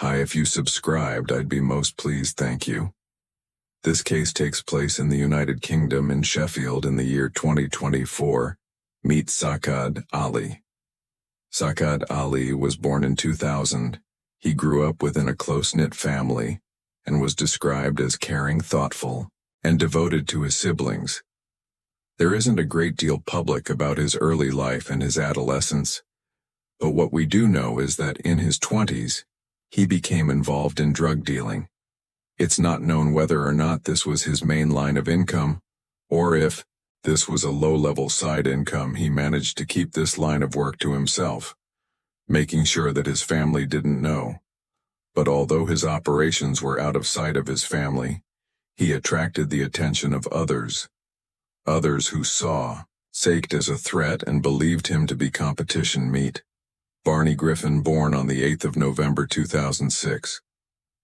Hi, if you subscribed, I'd be most pleased, thank you. This case takes place in the United Kingdom in Sheffield in the year 2024. Meet Sacad Ali. Sacad Ali was born in 2000. He grew up within a close-knit family and was described as caring, thoughtful, and devoted to his siblings. There isn't a great deal public about his early life and his adolescence, but what we do know is that in his 20s, he became involved in drug dealing. It's not known whether or not this was his main line of income, or if this was a low-level side income. He managed to keep this line of work to himself, making sure that his family didn't know. But although his operations were out of sight of his family, he attracted the attention of others who saw Sacad as a threat and believed him to be competition meat. Barney Griffin, born on the 8th of November 2006.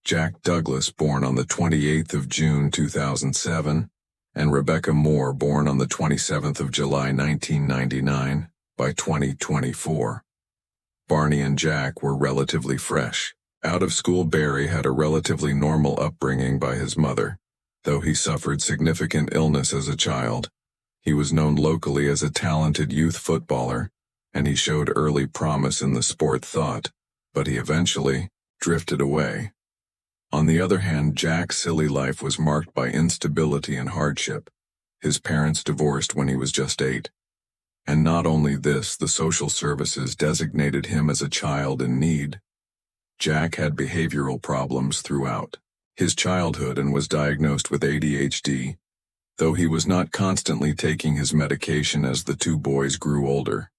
Jack Douglas, born on the 28th of June 2007, and Rebecca Moore, born on the 27th of July 1999, by 2024. Barney and Jack were relatively fresh. Out of school, Barry had a relatively normal upbringing by his mother. Though he suffered significant illness as a child, he was known locally as a talented youth footballer, and he showed early promise in the sport thought, but he eventually drifted away. On the other hand, Jack's silly life was marked by instability and hardship. His parents divorced when he was just 8. And not only this, the social services designated him as a child in need. Jack had behavioral problems throughout his childhood and was diagnosed with ADHD, though he was not constantly taking his medication. As the two boys grew older,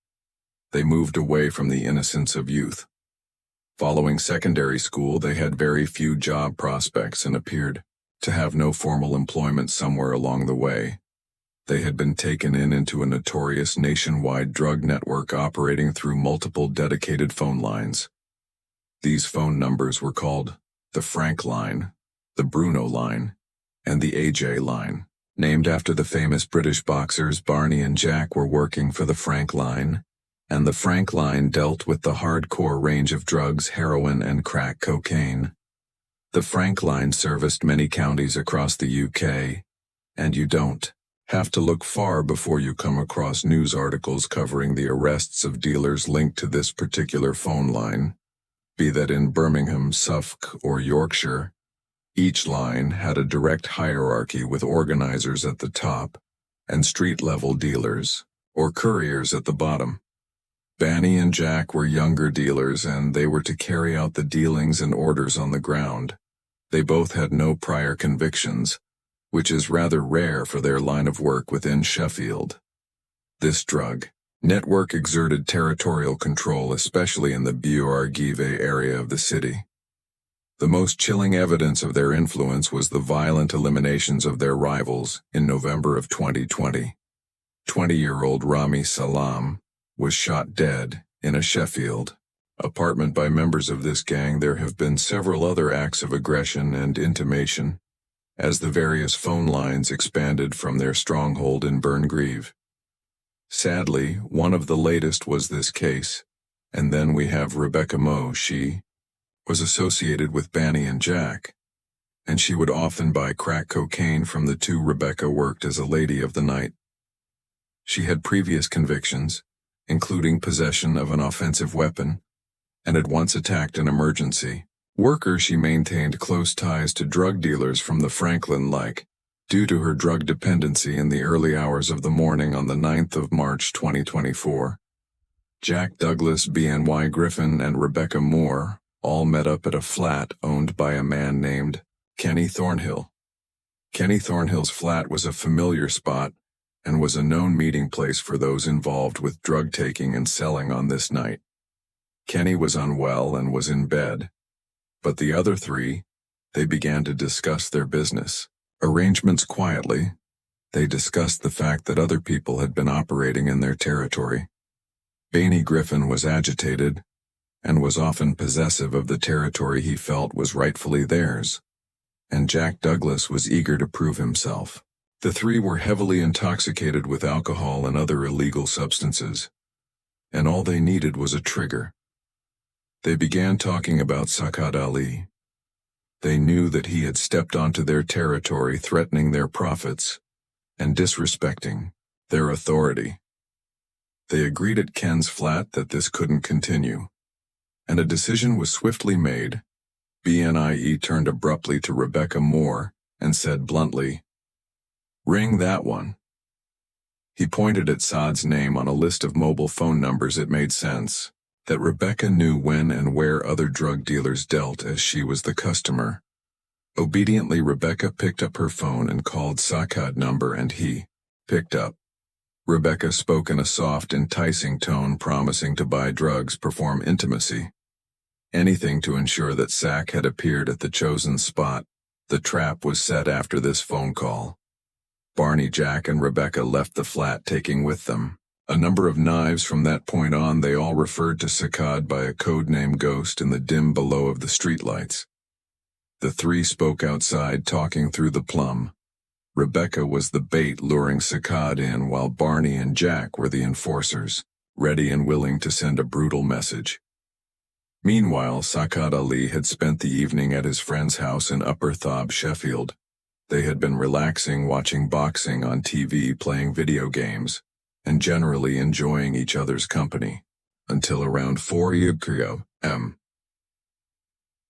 they moved away from the innocence of youth. Following secondary school, they had very few job prospects and appeared to have no formal employment. Somewhere along the way, they had been taken into a notorious nationwide drug network operating through multiple dedicated phone lines. These phone numbers were called the Frank line, the Bruno line, and the AJ line. Named after the famous British boxers, Barney and Jack were working for the Frank line, and the Frank line dealt with the hardcore range of drugs, heroin and crack cocaine. The Frank line serviced many counties across the UK, and you don't have to look far before you come across news articles covering the arrests of dealers linked to this particular phone line, be that in Birmingham, Suffolk, or Yorkshire. Each line had a direct hierarchy with organizers at the top and street-level dealers, or couriers, at the bottom. Barney and Jack were younger dealers, and they were to carry out the dealings and orders on the ground. They both had no prior convictions, which is rather rare for their line of work within Sheffield. This drug network exerted territorial control, especially in the Bourg area of the city. The most chilling evidence of their influence was the violent eliminations of their rivals in November of 2020. 20-year-old Rami Salam was shot dead in a Sheffield apartment by members of this gang. There have been several other acts of aggression and intimidation as the various phone lines expanded from their stronghold in Burngreave. Sadly, one of the latest was this case, and then we have Rebecca Moore. She was associated with Barney and Jack, and she would often buy crack cocaine from the two. Rebecca worked as a lady of the night. She had previous convictions, including possession of an offensive weapon, and had once attacked an emergency worker. She maintained close ties to drug dealers from the Franklin-like, due to her drug dependency. In the early hours of the morning on the 9th of March 2024, Jack Douglas, Barney Griffin, and Rebecca Moore all met up at a flat owned by a man named Kenny Thornhill. Kenny Thornhill's flat was a familiar spot and was a known meeting place for those involved with drug taking and selling on this night. Kenny was unwell and was in bed, but the other three, they began to discuss their business arrangements quietly. They discussed the fact that other people had been operating in their territory. Barney Griffin was agitated and was often possessive of the territory he felt was rightfully theirs, and Jack Douglas was eager to prove himself. The three were heavily intoxicated with alcohol and other illegal substances, and all they needed was a trigger. They began talking about Sacad Ali. They knew that he had stepped onto their territory, threatening their profits and disrespecting their authority. They agreed at Ken's flat that this couldn't continue, and a decision was swiftly made. BNIE turned abruptly to Rebecca Moore and said bluntly, "Ring that one." He pointed at Saad's name on a list of mobile phone numbers. It made sense that Rebecca knew when and where other drug dealers dealt, as she was the customer. Obediently, Rebecca picked up her phone and called Sacad number, and he picked up. Rebecca spoke in a soft, enticing tone, promising to buy drugs, perform intimacy, anything to ensure that Sac had appeared at the chosen spot. The trap was set after this phone call. Barney, Jack, and Rebecca left the flat, taking with them a number of knives. From that point on, they all referred to Sacad by a code-name Ghost in the dim below of the streetlights. The three spoke outside, talking through the plum. Rebecca was the bait luring Sacad in, while Barney and Jack were the enforcers, ready and willing to send a brutal message. Meanwhile, Sacad Ali had spent the evening at his friend's house in Upper Thob, Sheffield. They had been relaxing, watching boxing on TV, playing video games, and generally enjoying each other's company, until around 4 p.m.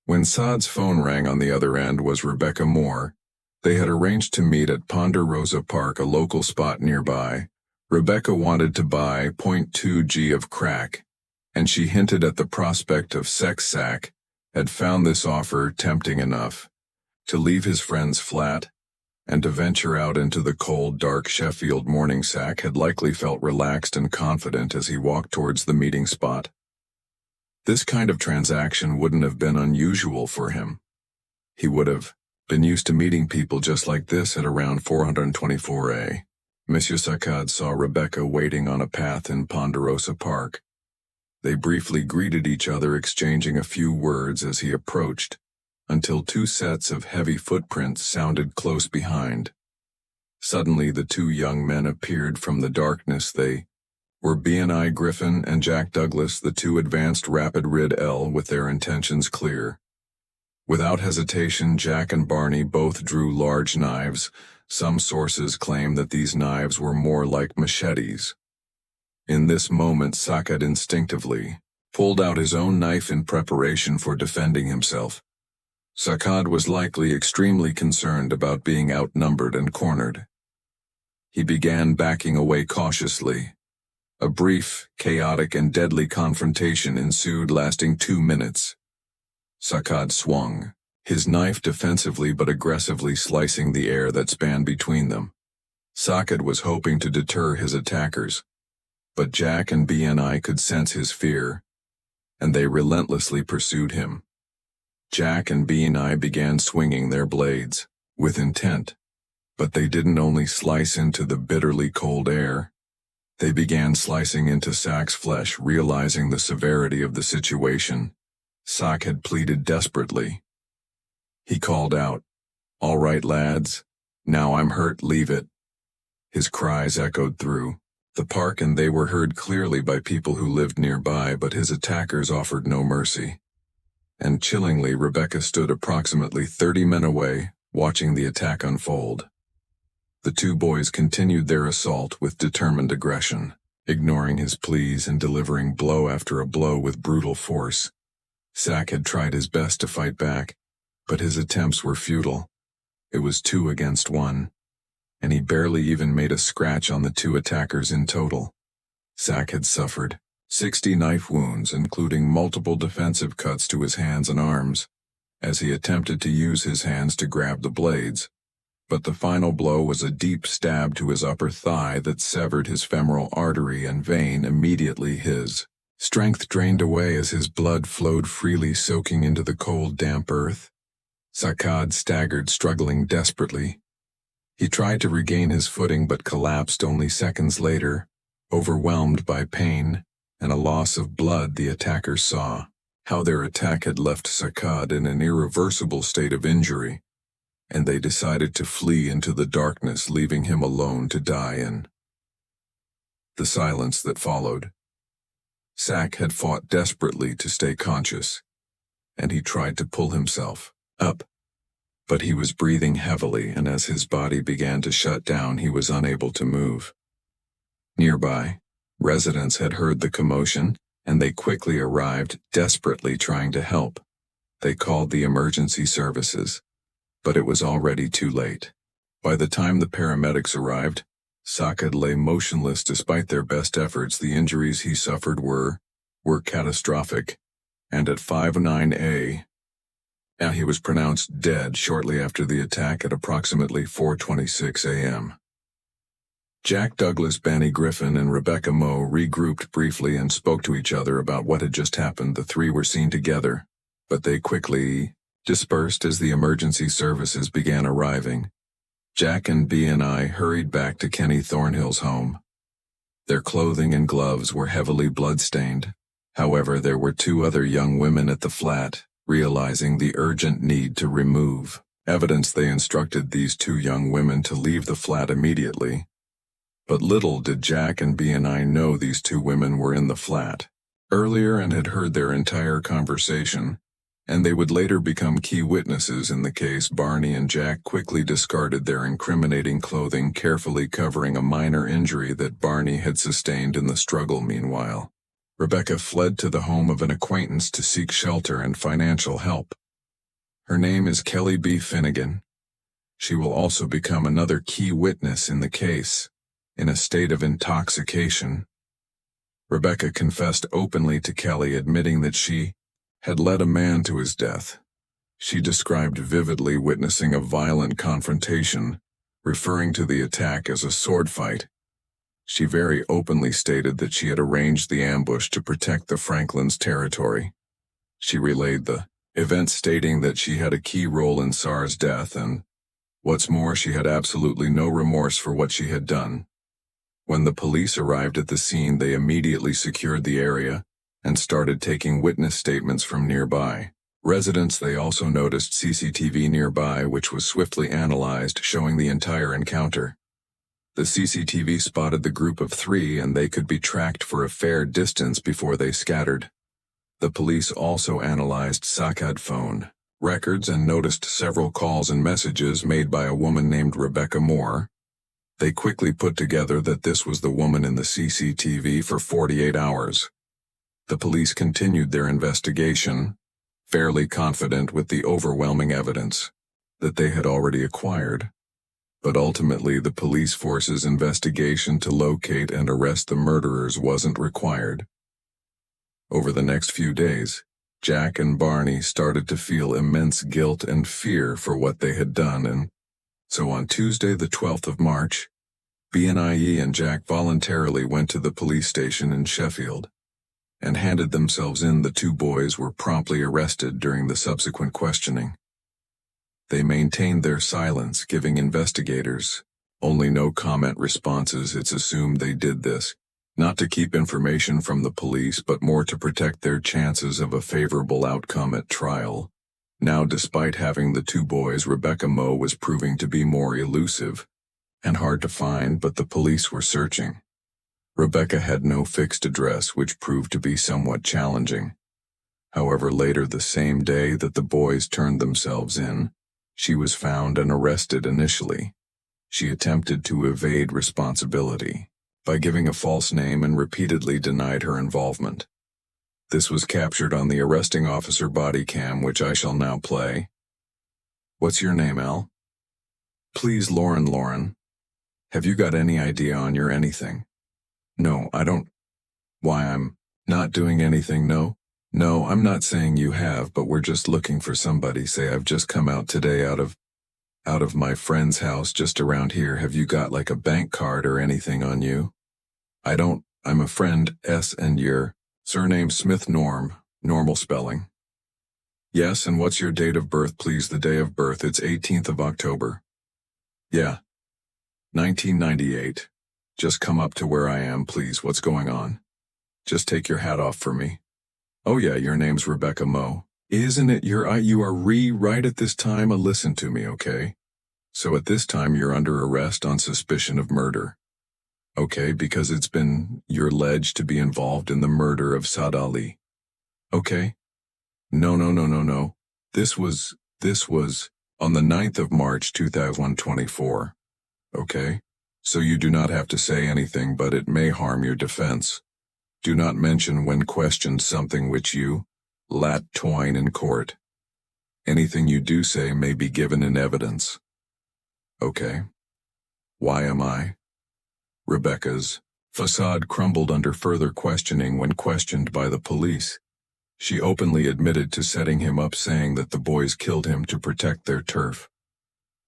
When Saad's phone rang on the other end was Rebecca Moore. They had arranged to meet at Ponderosa Park, a local spot nearby. Rebecca wanted to buy 0.2 g of crack, and she hinted at the prospect of sex. Sac had found this offer tempting enough to leave his friend's flat and to venture out into the cold, dark Sheffield morning. Sac had likely felt relaxed and confident as he walked towards the meeting spot. This kind of transaction wouldn't have been unusual for him. He would have been used to meeting people just like this at around 424A. Monsieur Sacad saw Rebecca waiting on a path in Ponderosa Park. They briefly greeted each other, exchanging a few words as he approached, until two sets of heavy footprints sounded close behind. Suddenly, the two young men appeared from the darkness. They were BNI Griffin and Jack Douglas. The two advanced rapid Rid-L with their intentions clear. Without hesitation, Jack and Barney both drew large knives. Some sources claim that these knives were more like machetes. In this moment, Sacad instinctively pulled out his own knife in preparation for defending himself. Sacad was likely extremely concerned about being outnumbered and cornered. He began backing away cautiously. A brief, chaotic, and deadly confrontation ensued, lasting 2 minutes. Sacad swung, his knife defensively but aggressively slicing the air that spanned between them. Sacad was hoping to deter his attackers, but Jack and BNI could sense his fear, and they relentlessly pursued him. Jack and BNI began swinging their blades, with intent, but they didn't only slice into the bitterly cold air. They began slicing into Sac's flesh. Realizing the severity of the situation, Sac had pleaded desperately. He called out, "All right, lads, now I'm hurt, leave it." His cries echoed through the park, and they were heard clearly by people who lived nearby, but his attackers offered no mercy. And chillingly, Rebecca stood approximately 30 men away, watching the attack unfold. The two boys continued their assault with determined aggression, ignoring his pleas and delivering blow after a blow with brutal force. Sac had tried his best to fight back, but his attempts were futile. It was 2 against 1, and he barely even made a scratch on the 2 attackers in total. Sac had suffered 60 knife wounds, including multiple defensive cuts to his hands and arms, as he attempted to use his hands to grab the blades. But the final blow was a deep stab to his upper thigh that severed his femoral artery and vein. Immediately, his strength drained away as his blood flowed freely, soaking into the cold, damp earth. Sacad staggered, struggling desperately. He tried to regain his footing but collapsed only seconds later, overwhelmed by pain and a loss of blood. The attackers saw how their attack had left Sacad in an irreversible state of injury, and they decided to flee into the darkness, leaving him alone to die in the silence that followed. Sack had fought desperately to stay conscious, and he tried to pull himself up. But he was breathing heavily, and as his body began to shut down, he was unable to move. Nearby, residents had heard the commotion, and they quickly arrived, desperately trying to help. They called the emergency services, but it was already too late. By the time the paramedics arrived, Sacad lay motionless despite their best efforts. The injuries he suffered were catastrophic, and at 5:09 a.m. he was pronounced dead shortly after the attack at approximately 4:26 a.m. Jack Douglas, Banny Griffin, and Rebecca Moe regrouped briefly and spoke to each other about what had just happened. The three were seen together, but they quickly dispersed as the emergency services began arriving. Jack and B&I hurried back to Kenny Thornhill's home. Their clothing and gloves were heavily blood-stained. However, there were two other young women at the flat. Realizing the urgent need to remove evidence, they instructed these two young women to leave the flat immediately. But little did Jack and B&I know these two women were in the flat earlier and had heard their entire conversation, and they would later become key witnesses in the case. Barney and Jack quickly discarded their incriminating clothing, carefully covering a minor injury that Barney had sustained in the struggle. Meanwhile, Rebecca fled to the home of an acquaintance to seek shelter and financial help. Her name is Kelly B. Finnegan. She will also become another key witness in the case. In a state of intoxication, Rebecca confessed openly to Kelly, admitting that she had led a man to his death. She described vividly witnessing a violent confrontation, referring to the attack as a sword fight. She very openly stated that she had arranged the ambush to protect the Franklin's territory. She relayed the event, stating that she had a key role in Sar's death, and, what's more, she had absolutely no remorse for what she had done. When the police arrived at the scene, they immediately secured the area and started taking witness statements from nearby residents. They also noticed CCTV nearby, which was swiftly analyzed, showing the entire encounter. The CCTV spotted the group of three, and they could be tracked for a fair distance before they scattered. The police also analyzed Sacad phone records and noticed several calls and messages made by a woman named Rebecca Moore. They quickly put together that this was the woman in the CCTV for 48 hours. The police continued their investigation, fairly confident with the overwhelming evidence that they had already acquired. But ultimately, the police force's investigation to locate and arrest the murderers wasn't required. Over the next few days, Jack and Barney started to feel immense guilt and fear for what they had done, and so on Tuesday, the 12th of March, B&IE and Jack voluntarily went to the police station in Sheffield and handed themselves in. The two boys were promptly arrested during the subsequent questioning. They maintained their silence, giving investigators only no comment responses. It's assumed they did this not to keep information from the police, but more to protect their chances of a favorable outcome at trial. Now, despite having the two boys, Rebecca Moe was proving to be more elusive and hard to find, but the police were searching. Rebecca had no fixed address, which proved to be somewhat challenging. However, later the same day that the boys turned themselves in, she was found and arrested. Initially, she attempted to evade responsibility by giving a false name and repeatedly denied her involvement. This was captured on the arresting officer body cam, which I shall now play. What's your name, Al? Please, Lauren. Have you got any idea on your anything? No, I don't. Why, I'm not doing anything. No, I'm not saying you have, but we're just looking for somebody. Say I've just come out today out of my friend's house just around here. Have you got like a bank card or anything on you? I don't. I'm a friend, S, and your surname Smith, normal spelling. Yes, and what's your date of birth, please? The day of birth, it's 18th of October. Yeah. 1998. Just come up to where I am, please. What's going on? Just take your hat off for me. Oh yeah, your name's Rebecca Moe. Isn't it? You are right at this time. Listen to me, okay? So at this time you're under arrest on suspicion of murder. Okay, because you're alleged to be involved in the murder of Saad Ali. Okay? No, no, no, no, no. This was on the 9th of March 2024. Okay? So you do not have to say anything, but it may harm your defense. Do not mention when questioned something which you lat twine in court. Anything you do say may be given in evidence. Okay? Why am I? Rebecca's facade crumbled under further questioning when questioned by the police. She openly admitted to setting him up, saying that the boys killed him to protect their turf.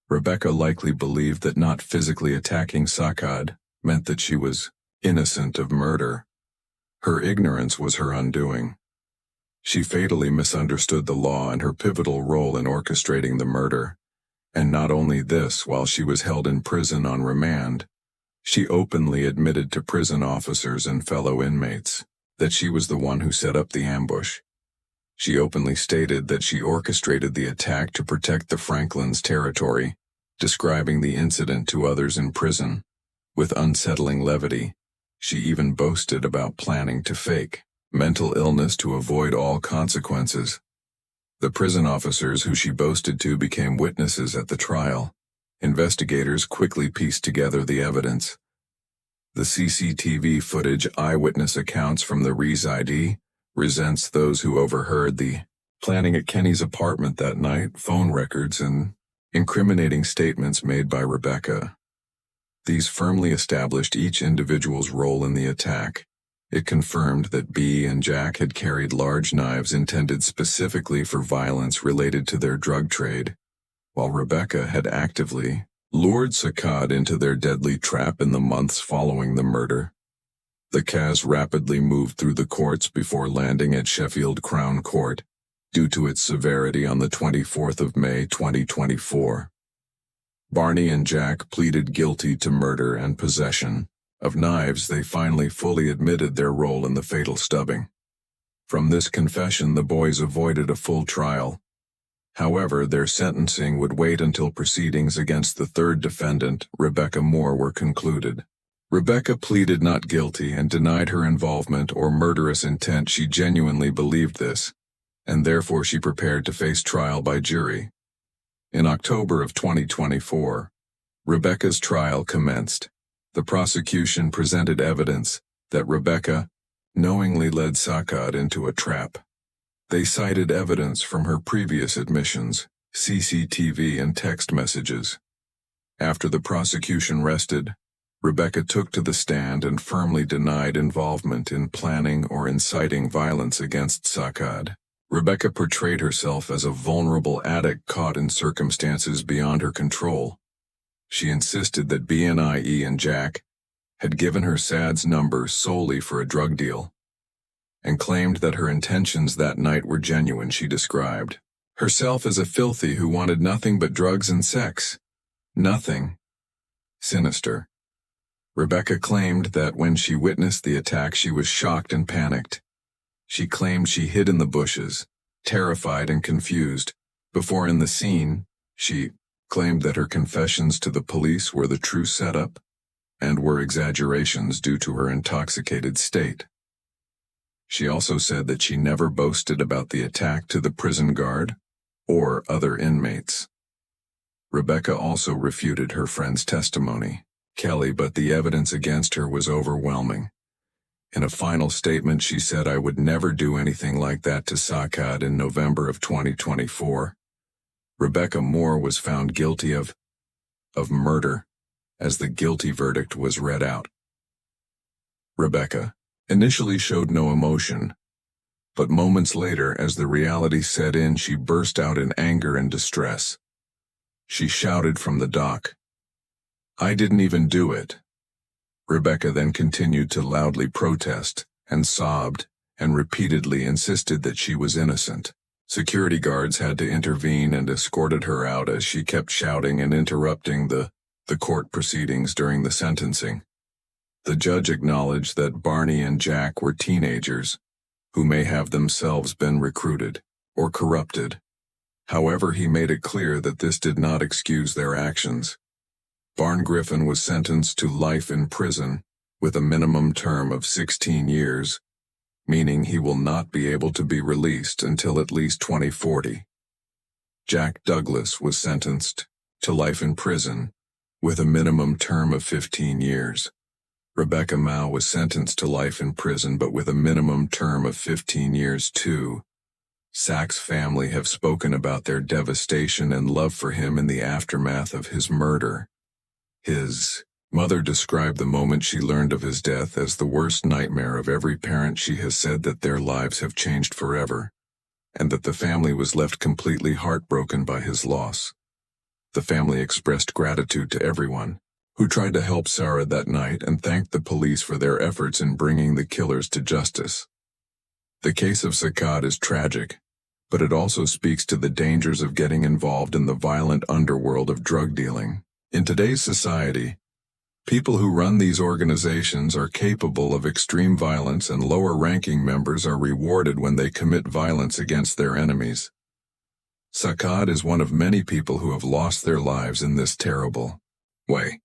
Rebecca likely believed that not physically attacking Sacad meant that she was innocent of murder. Her ignorance was her undoing. She fatally misunderstood the law and her pivotal role in orchestrating the murder. And not only this, while she was held in prison on remand, she openly admitted to prison officers and fellow inmates that she was the one who set up the ambush. She openly stated that she orchestrated the attack to protect the Franklin's territory, describing the incident to others in prison. With unsettling levity, she even boasted about planning to fake mental illness to avoid all consequences. The prison officers who she boasted to became witnesses at the trial. Investigators quickly pieced together the evidence. The CCTV footage, eyewitness accounts from the reside resents those who overheard the planning at Kenny's apartment that night, phone records, and incriminating statements made by Rebecca. These firmly established each individual's role in the attack. It confirmed that B and Jack had carried large knives intended specifically for violence related to their drug trade, while Rebecca had actively lured Sacad into their deadly trap in the months following the murder. The case rapidly moved through the courts before landing at Sheffield Crown Court, due to its severity on the 24th of May 2024. Barney and Jack pleaded guilty to murder and possession of knives. They finally fully admitted their role in the fatal stubbing. From this confession, the boys avoided a full trial. However, their sentencing would wait until proceedings against the third defendant, Rebecca Moore, were concluded. Rebecca pleaded not guilty and denied her involvement or murderous intent. She genuinely believed this, and therefore she prepared to face trial by jury. In October of 2024, Rebecca's trial commenced. The prosecution presented evidence that Rebecca knowingly led Sacad into a trap. They cited evidence from her previous admissions, CCTV and text messages. After the prosecution rested, Rebecca took to the stand and firmly denied involvement in planning or inciting violence against Sacad. Rebecca portrayed herself as a vulnerable addict caught in circumstances beyond her control. She insisted that BNIE and Jack had given her Saad's number solely for a drug deal, and claimed that her intentions that night were genuine. She described herself as a filthy who wanted nothing but drugs and sex. Nothing sinister. Rebecca claimed that when she witnessed the attack, she was shocked and panicked. She claimed she hid in the bushes, terrified and confused. Before in the scene, she claimed that her confessions to the police were the true setup and were exaggerations due to her intoxicated state. She also said that she never boasted about the attack to the prison guard or other inmates. Rebecca also refuted her friend's testimony, Kelly, but the evidence against her was overwhelming. In a final statement, she said, "I would never do anything like that to Sacad." In November of 2024, Rebecca Moore was found guilty of murder as the guilty verdict was read out. Rebecca initially showed no emotion, but moments later, as the reality set in, she burst out in anger and distress. She shouted from the dock, "I didn't even do it." Rebecca then continued to loudly protest and sobbed and repeatedly insisted that she was innocent. Security guards had to intervene and escorted her out as she kept shouting and interrupting the court proceedings during the sentencing. The judge acknowledged that Barney and Jack were teenagers who may have themselves been recruited or corrupted. However, he made it clear that this did not excuse their actions. Barn Griffin was sentenced to life in prison, with a minimum term of 16 years, meaning he will not be able to be released until at least 2040. Jack Douglas was sentenced to life in prison, with a minimum term of 15 years. Rebecca Mao was sentenced to life in prison but with a minimum term of 15 years too. Sacad's family have spoken about their devastation and love for him in the aftermath of his murder. His mother described the moment she learned of his death as the worst nightmare of every parent. She has said that their lives have changed forever, and that the family was left completely heartbroken by his loss. The family expressed gratitude to everyone who tried to help Sacad that night and thanked the police for their efforts in bringing the killers to justice. The case of Sacad is tragic, but it also speaks to the dangers of getting involved in the violent underworld of drug dealing. In today's society, people who run these organizations are capable of extreme violence, and lower-ranking members are rewarded when they commit violence against their enemies. Sacad is one of many people who have lost their lives in this terrible way.